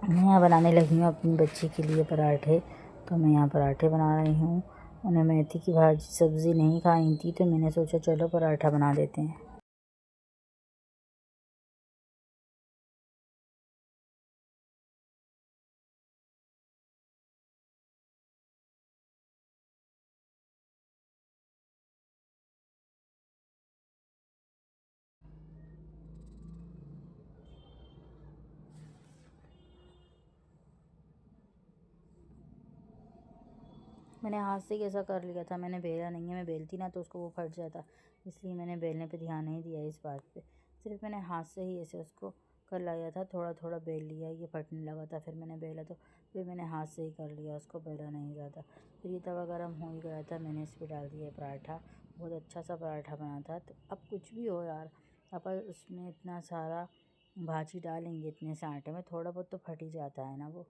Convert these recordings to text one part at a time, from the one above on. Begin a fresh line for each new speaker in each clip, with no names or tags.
मैं यहाँ बनाने लगी हूँ अपनी बच्ची के लिए पराठे। तो मैं यहाँ पराठे बना रही हूँ। उन्हें मेथी की भाजी सब्ज़ी नहीं खाई थी, तो मैंने सोचा चलो पराठा बना देते हैं। मैंने हाथ से कैसा कर लिया था, मैंने बेला नहीं है। मैं बेलती ना तो उसको वो फट जाता, इसलिए मैंने बेलने पे ध्यान नहीं दिया इस बात पे। सिर्फ मैंने हाथ से ही ऐसे उसको कर लाया था, थोड़ा थोड़ा बेल लिया, ये फटने लगा था। फिर मैंने बेला तो फिर मैंने हाथ से ही कर लिया उसको, बेला नहीं ज़्यादा। फिर ये तवा गर्म हो ही गया था, मैंने इस पर डाल दिया पराठा। बहुत अच्छा सा पराठा बना था। तो अब कुछ भी हो यार, अब उसमें इतना सारा भाजी डालेंगे इतने से आटे में, थोड़ा बहुत तो फट ही जाता है ना वो।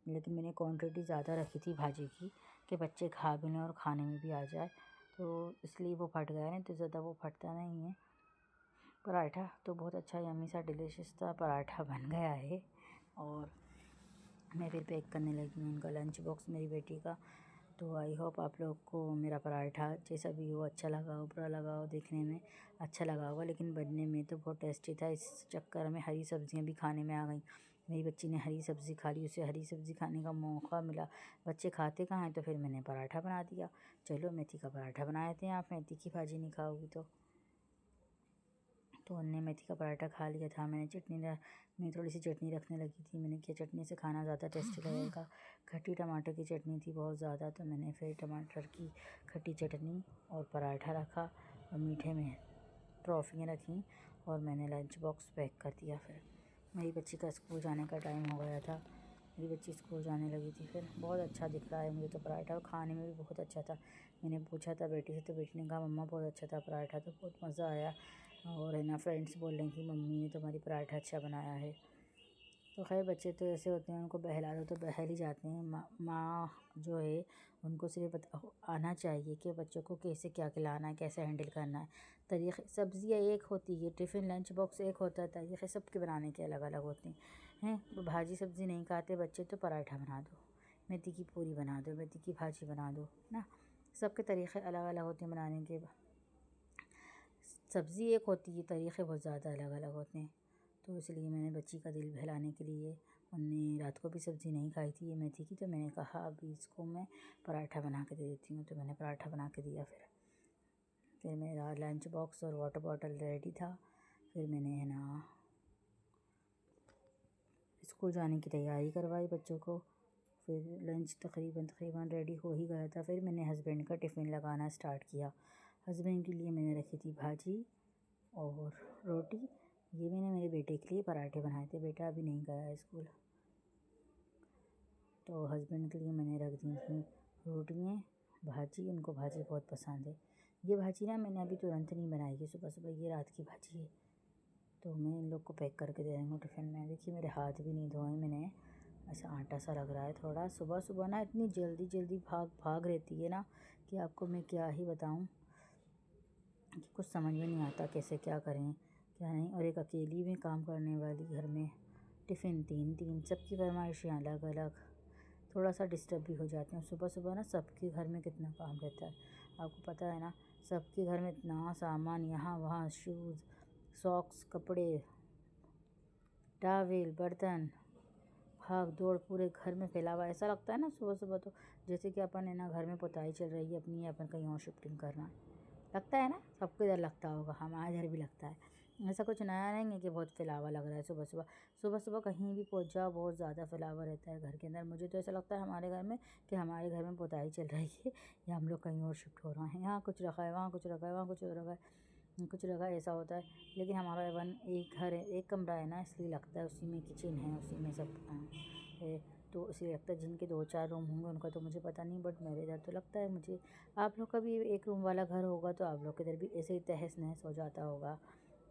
लेकिन मैंने क्वांटिटी ज़्यादा रखी थी भाजी की कि बच्चे खा भी लें और खाने में भी आ जाए, तो इसलिए वो फट गया। नहीं तो ज़्यादा वो फटता नहीं है पराठा। तो बहुत अच्छा यम्मी सा डिलीशियस सा पराठा बन गया है। और मैं फिर पैक करने लगी हूँ उनका लंच बॉक्स, मेरी बेटी का। तो आई होप आप लोग को मेरा पराठा जैसा भी हो अच्छा लगा हो, बुरा लगा हो, देखने में अच्छा लगा होगा, लेकिन बनने में तो बहुत टेस्टी था। इस चक्कर में हरी सब्जियां भी खाने में आ गई। मेरी बच्ची ने हरी सब्ज़ी खा ली, उसे हरी सब्ज़ी खाने का मौका मिला। बच्चे खाते कहाँ हैं, तो फिर मैंने पराठा बना दिया। चलो मेथी का पराठा बनाए थे, आप मेथी की भाजी नहीं खाओगी तो उनने मेथी का पराठा खा लिया था। मैं थोड़ी सी चटनी रखने लगी थी। मैंने किया चटनी से खाना ज़्यादा टेस्टी लगेगा। खट्टी टमाटर की चटनी थी बहुत ज़्यादा, तो मैंने फिर टमाटर की खट्टी चटनी और पराठा रखा और मीठे में ट्रॉफ़ियाँ रखी और मैंने लंच बॉक्स पैक कर दिया। फिर मेरी बच्ची का स्कूल जाने का टाइम हो गया था, मेरी बच्ची स्कूल जाने लगी थी। फिर बहुत अच्छा दिख रहा है मुझे तो पराठा, और खाने में भी बहुत अच्छा था। मैंने पूछा था बेटी से, तो बेटी ने कहा मम्मा बहुत अच्छा था पराठा, तो बहुत मज़ा आया। और है ना, फ्रेंड्स बोल रही कि मम्मी ने तुम्हारी पराठा अच्छा बनाया है। तो खैर बच्चे तो ऐसे होते हैं, उनको बहला दो तो बहल ही जाते हैं। माँ जो है उनको सिर्फ आना चाहिए कि बच्चों को कैसे क्या खिलाना है, कैसे हैंडल करना है। तरीक़े सब्ज़ियाँ एक होती है, टिफ़िन लंच बॉक्स एक होता है, तरीक़े सबके बनाने के अलग अलग होते हैं। भाजी सब्ज़ी नहीं खाते बच्चे तो पराठा बना दो, मेथी की पूरी बना दो, मेथी की भाजी बना दो ना। सबके तरीक़े अलग अलग होते हैं बनाने के। सब्ज़ी एक होती है, तरीक़े बहुत ज़्यादा अलग अलग होते हैं। तो इसलिए मैंने बच्ची का दिल बहलाने के लिए, उनने रात को भी सब्ज़ी नहीं खाई थी ये मेथी की, तो मैंने कहा अभी इसको मैं पराठा बना के दे देती हूँ। तो मैंने पराठा बना के दिया। फिर मेरा लंच बॉक्स और वाटर बॉटल रेडी था। फिर मैंने है ना स्कूल जाने की तैयारी करवाई बच्चों को। फिर लंच तकरीबन रेडी हो ही गया था। फिर मैंने हस्बैंड का टिफ़िन लगाना स्टार्ट किया। हस्बैंड के लिए मैंने रखी थी भाजी और रोटी। ये मैंने मेरे बेटे के लिए पराठे बनाए थे, बेटा अभी नहीं गया है स्कूल। तो हस्बैंड के लिए मैंने रख दी थी रोटियाँ, भाजी। उनको भाजी बहुत पसंद है। ये भाजी ना मैंने अभी तुरंत नहीं बनाई है, सुबह सुबह, ये रात की भाजी है। तो मैं इन लोग को पैक करके दे रही हूँ टिफ़िन में। देखिए मेरे हाथ भी नहीं धोए मैंने, ऐसा आटा सा लग रहा है थोड़ा। सुबह सुबह ना इतनी जल्दी जल्दी भाग भाग रहती है ना कि आपको मैं क्या ही बताऊँ, कि कुछ समझ में नहीं आता कैसे क्या करें क्या नहीं। और एक अकेली में काम करने वाली, घर में टिफ़िन तीन तीन, सबकी फरमाइशें अलग अलग, थोड़ा सा डिस्टर्ब भी हो जाते हैं। सुबह सुबह ना सबके घर में कितना काम रहता है, आपको पता है ना। सबके घर में इतना सामान, यहाँ वहाँ, शूज़, सॉक्स, कपड़े, टावेल, बर्तन, भाग दौड़ पूरे घर में फैला हुआ। ऐसा लगता है ना सुबह सुबह तो जैसे कि अपन है ना घर में पुताई चल रही है अपनी, अपन कहीं और शिफ्टिंग करना लगता है ना। सबको इधर लगता होगा, हमारे इधर भी लगता है। ऐसा कुछ नया नहीं है कि बहुत फैलावा लग रहा है सुबह सुबह। सुबह सुबह कहीं भी पहुंच जाओ बहुत ज़्यादा फैलावा रहता है घर के अंदर। मुझे तो ऐसा लगता है हमारे घर में कि हमारे घर में पुताई चल रही है या हम लोग कहीं और शिफ्ट हो रहे हैं। यहाँ कुछ रखा है, वहाँ कुछ रखा है, वहाँ कुछ रखा है, कुछ रखा है, ऐसा होता है। लेकिन हमारा एक घर है, एक कमरा है ना, इसलिए लगता है उसी में किचन है, उसी में सब है। तो इसलिए लगता है जिनके 2-4 रूम होंगे उनका तो मुझे पता नहीं, बट मेरे इधर तो लगता है मुझे। आप लोग का भी एक रूम वाला घर होगा तो आप लोग के इधर भी ऐसे ही तहस नहस हो जाता होगा,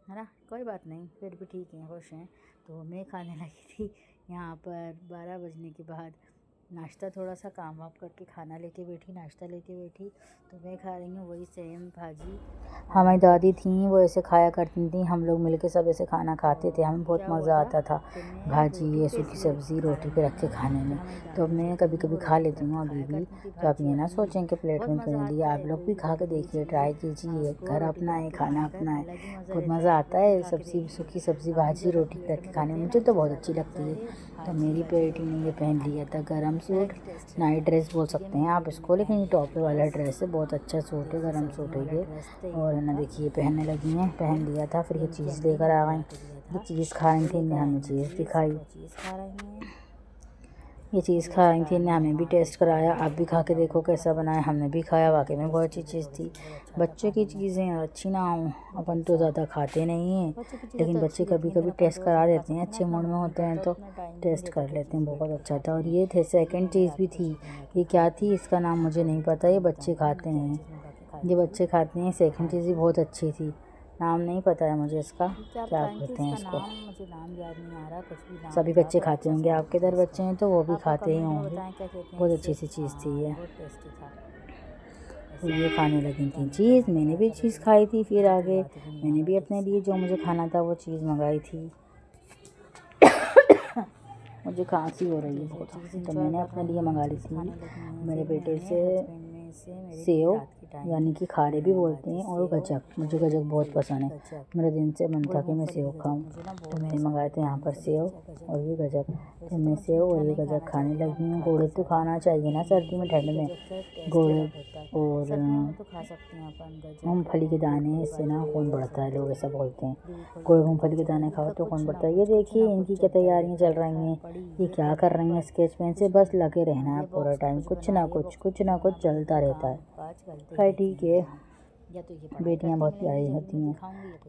है ना। कोई बात नहीं, फिर भी ठीक है, खुश हैं। तो मैं खाने लगी थी यहाँ पर 12 बजने के बाद नाश्ता थोड़ा सा काम वाम करके खाना लेके बैठी, नाश्ता लेके बैठी, तो मैं खा रही हूँ वही सेम भाजी। हमारी दादी थी वो ऐसे खाया करती थी, हम लोग मिलके सब ऐसे खाना खाते थे, हमें बहुत मज़ा आता था भाजी ये सूखी सब्ज़ी रोटी पे रख के खाने में। तो अब मैं कभी कभी खा लेती हूँ अभी भी। तो आप ये ना सोचें कि प्लेट में क्यों लिया, आप लोग भी खा के देखिए, ट्राई कीजिए, घर अपना है, खाना अपना है, बहुत मज़ा आता है सब्ज़ी सूखी सब्ज़ी भाजी रोटी पे रख के खाने में, मुझे तो बहुत अच्छी लगती है। तो मेरी बेटी ने ये पहन लिया था गरम सूट, नाइट ड्रेस बोल सकते हैं आप इसको, लेकिन ये टॉप वाला ड्रेस है, बहुत अच्छा सूट है, गरम सूट है ये। और है ना देखिए पहनने लगी हैं, पहन लिया था, फिर ये चीज़ लेकर आ गई, ये चीज़ खा रही थी, इन्हें हमें चीज़ दिखाई, ये चीज़ खा रही थी, इन्हें हमें भी टेस्ट कराया, आप भी खा के देखो कैसा बना है, हमने भी खाया, वाकई में बहुत अच्छी चीज़ थी। बच्चों की चीज़ें अच्छी ना हों, अपन तो ज़्यादा खाते नहीं हैं, लेकिन बच्चे कभी कभी टेस्ट करा देते हैं, अच्छे मूड में होते हैं तो टेस्ट कर लेते हैं, बहुत अच्छा था। और ये थे सेकंड चीज़ भी थी, ये क्या थी इसका नाम मुझे नहीं पता, ये बच्चे खाते हैं, ये बच्चे खाते हैं, सेकंड चीज़ भी बहुत अच्छी थी, नाम नहीं पता है मुझे इसका, क्या कहते हैं इसको, मुझे नाम याद नहीं आ रहा, कुछ भी नाम सभी बच्चे खाते होंगे, आपके इधर बच्चे हैं तो वो भी खाते ही होंगे, बहुत अच्छी सी चीज़ थी ये। तो ये खाने लगी थी चीज़, मैंने भी चीज़ खाई थी, फिर आगे मैंने भी अपने लिए जो मुझे खाना था वो चीज़ मंगाई थी। मुझे खांसी हो रही है बहुत, तो मैंने अपने लिए मंगा ली थी मेरे बेटे से सेव, यानी कि खारे भी बोलते हैं, और गजक, मुझे गजक बहुत पसंद है, मेरा दिन से मन था कि मैं सेव खाऊं, तो मैंने मंगाए थे यहाँ पर सेव और ये गजक, तो मैं सेव और ये गजक खाने लगी हूँ। गुड़ तो खाना चाहिए ना सर्दी में ठंड में, गुड़ और मूँगफली के दाने, इससे ना खून बढ़ता है, लोग ऐसा बोलते हैं, गुड़ मूँगफली के दाने खाओ तो खून बढ़ता है। ये देखिए इनकी क्या तैयारियाँ चल रही हैं, ये क्या कर रही हैं, स्केच पेन से बस लगे रहना है पूरा टाइम, कुछ ना कुछ चलता रहता है। खैर ठीक है, बेटियां बहुत प्यारी होती हैं।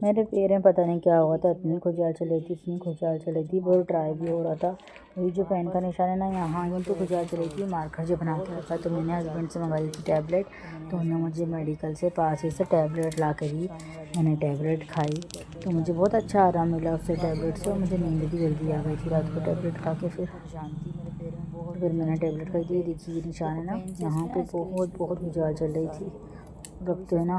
मेरे पैर में पता नहीं क्या हुआ था, इतनी खुजलाल चली थी, इतनी खुजलाल चली थी, बहुत ट्राई भी हो रहा था, वही जो पेन का निशान है ना यहाँ, ये तो खुजलाल चली थी, मार्कर जो बना के रखा, तो मैंने हस्बैंड से मंगाई थी टैबलेट, तो उन्होंने मुझे मेडिकल से पास ही से टैबलेट ला कर दी, मैंने टैबलेट खाई तो मुझे बहुत अच्छा आराम मिला उससे टैबलेट से, और मुझे नींद भी जल्दी आ गई थी रात को टैबलेट खा के। फिर मैंने टैबलेट खाई थी, देखिए निशान है ना यहाँ पे, बहुत खुजलाल चल रही थी, रखते हैं ना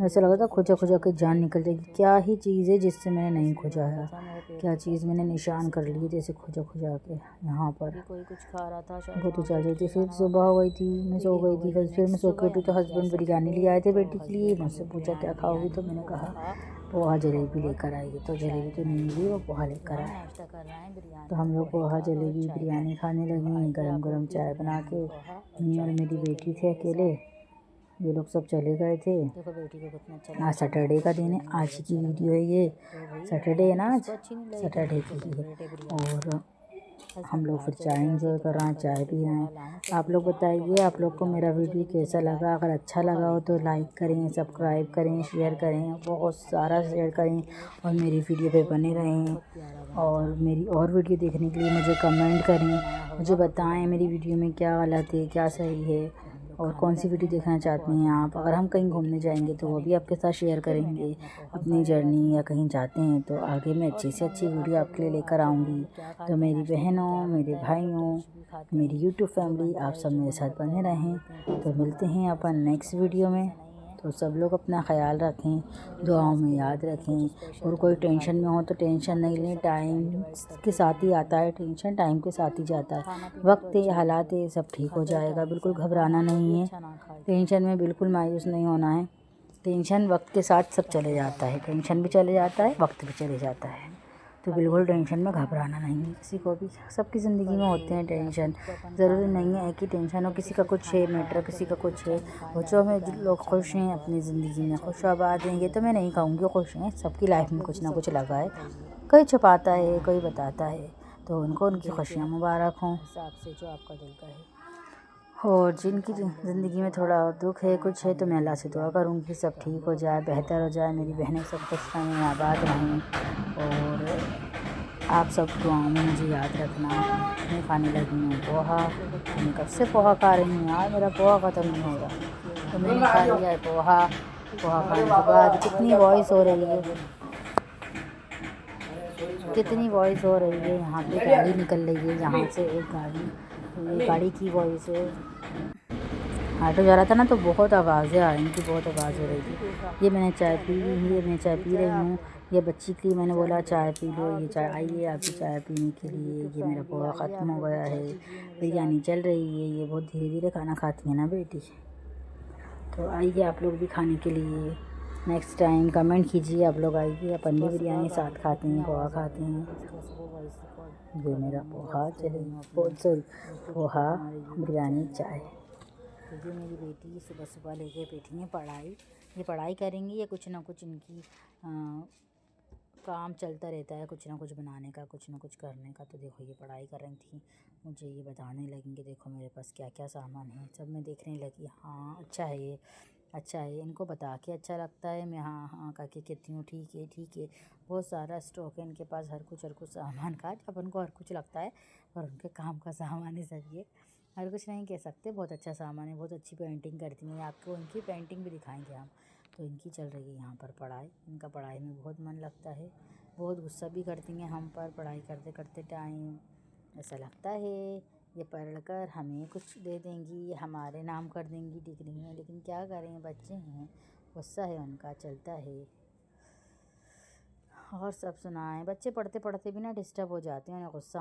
ऐसा लगा था खुजा के जान निकल जाएगी, क्या ही चीज़ है जिससे मैंने नहीं खुजाया, क्या चीज़ मैंने निशान कर लिए जैसे खुजा के यहाँ पर, बहुत उछाल रही थी। फिर सुबह हो गई थी, मैं सो गई थी, फिर मैं सो के उठी तो हस्बैंड बिरयानी ले आए थे बेटी के लिए, मुझसे पूछा क्या खाओगी, तो मैंने कहा पोहा जलेबी लेकर आएगी, तो जलेबी तो नहीं मिली, वो पोहा लेकर आए, तो हम लोग पोहा जलेबी बिरयानी खाने लगे, गरम चाय बना के, मैं और मेरी बेटी थे अकेले, ये लोग सब चले गए थे। आज सैटरडे का दिन है, आज की वीडियो है ये, सैटरडे है ना, आज सैटरडे की है, और हम लोग फिर चाय एंजॉय कर रहे हैं, चाय पी रहे हैं। आप लोग बताइए आप लोग को मेरा वीडियो कैसा लगा, अगर अच्छा लगा हो तो लाइक करें, सब्सक्राइब करें, शेयर करें, बहुत सारा शेयर करें, और मेरी वीडियो पे बने रहें, और मेरी और वीडियो देखने के लिए मुझे कमेंट करें, मुझे बताएं मेरी वीडियो में क्या गलत है क्या सही है, और कौन सी वीडियो देखना चाहते हैं आप। अगर हम कहीं घूमने जाएंगे तो वो भी आपके साथ शेयर करेंगे अपनी जर्नी, या कहीं जाते हैं तो आगे मैं अच्छी से अच्छी वीडियो आपके लिए लेकर आऊँगी। तो मेरी बहनों, मेरे भाइयों, मेरी यूट्यूब फैमिली, आप सब मेरे साथ बने रहें। तो मिलते हैं अपन नेक्स्ट वीडियो में। तो सब लोग अपना ख्याल रखें, दुआओं में याद रखें, और कोई टेंशन में हो तो टेंशन नहीं लें, टाइम के साथ ही आता है टेंशन, टाइम के साथ ही जाता है, वक्त है हालात है सब ठीक हो जाएगा, बिल्कुल घबराना नहीं है, टेंशन में बिल्कुल मायूस नहीं होना है, टेंशन वक्त के साथ सब चले जाता है, टेंशन भी चले जाता है, वक्त भी चले जाता है, तो बिल्कुल टेंशन में घबराना नहीं है किसी को भी। सबकी ज़िंदगी में होते हैं टेंशन, ज़रूरी नहीं है कि टेंशन हो, किसी का कुछ है मैटर, किसी का कुछ है, बच्चों में जो लोग खुश हैं अपनी ज़िंदगी में खुश आबाद हैं, ये तो मैं नहीं कहूँगी खुश हैं, सबकी लाइफ में कुछ ना कुछ लगा है, कोई छुपाता है कोई बताता है, तो उनको उनकी खुशियाँ मुबारक हों हिसाब से जो आपका दिल का है। और जिनकी ज़िंदगी में थोड़ा दुख है कुछ है, तो मैं अल्लाह से दुआ करूँगी सब ठीक हो जाए, बेहतर हो जाए, मेरी बहनें सब खुश रहें, आबाद रहें, और आप सब दुआओं में मुझे याद रखना। मैं खाने लगी हूँ पोहा, मैं कब से पोहा खा रही हूँ यार, मेरा पोहा ख़त्म नहीं हो रहा, तो मैंने खा लिया है पोहा खाने के बाद कितनी वॉइस हो रही है। कितनी वॉइस हो रही है। यहाँ पे गाड़ी निकल रही है, यहाँ से एक गाड़ी, तो ये गाड़ी की वॉइस है। ऑटो जा रहा था ना तो बहुत आवाज़ें आ रही थी, बहुत आवाज़ हो रही थी। ये मैंने चाय पी ली है, मैं चाय पी रही हूँ। ये बच्ची के लिए मैंने बोला चाय पी लो, ये चाय आइए आप भी चाय पीने के लिए। ये मेरा पोहा ख़त्म हो गया है, बिरयानी चल रही है। ये बहुत धीरे धीरे खाना खाती है ना बेटी, तो आइए आप लोग भी खाने के लिए। नेक्स्ट टाइम कमेंट कीजिए आप लोग आइए, या पनीर बिरयानी साथ खाते हैं, पोहा खाते हैं। ये मेरा पोहा चले बहुत सॉरी पोहा बिरयानी चाय। तो ये मेरी बेटी सुबह सुबह लेके बैठी हैं पढ़ाई। ये पढ़ाई करेंगी या कुछ ना कुछ इनकी काम चलता रहता है, कुछ ना कुछ बनाने का, कुछ ना कुछ करने का। तो देखो ये पढ़ाई कर रही थी, मुझे ये बताने लगेंगे देखो मेरे पास क्या क्या सामान है। सब मैं देखने लगी, हाँ अच्छा है ये, अच्छा है। इनको बता के अच्छा लगता है, मैं हाँ हाँ करके कहती हूँ ठीक है ठीक है। बहुत सारा स्टॉक है इनके पास, हर कुछ सामान का। जब उनको हर कुछ लगता है और उनके काम का सामान है सब ये, हर कुछ नहीं कह सकते। बहुत अच्छा सामान है, बहुत अच्छी पेंटिंग करती हैं। आपको इनकी पेंटिंग भी दिखाएंगे हम। तो इनकी चल रही है यहाँ पर पढ़ाई, इनका पढ़ाई में बहुत मन लगता है। बहुत गुस्सा भी करती हैं हम पर पढ़ाई करते करते टाइम। ऐसा लगता है ये पढ़कर हमें कुछ दे देंगी, हमारे नाम कर देंगी डिग्री में, लेकिन क्या करें बच्चे हैं, गुस्सा है उनका चलता है। और सब सुनाएं, बच्चे पढ़ते पढ़ते भी ना डिस्टर्ब हो जाते हैं, उन्हें गुस्सा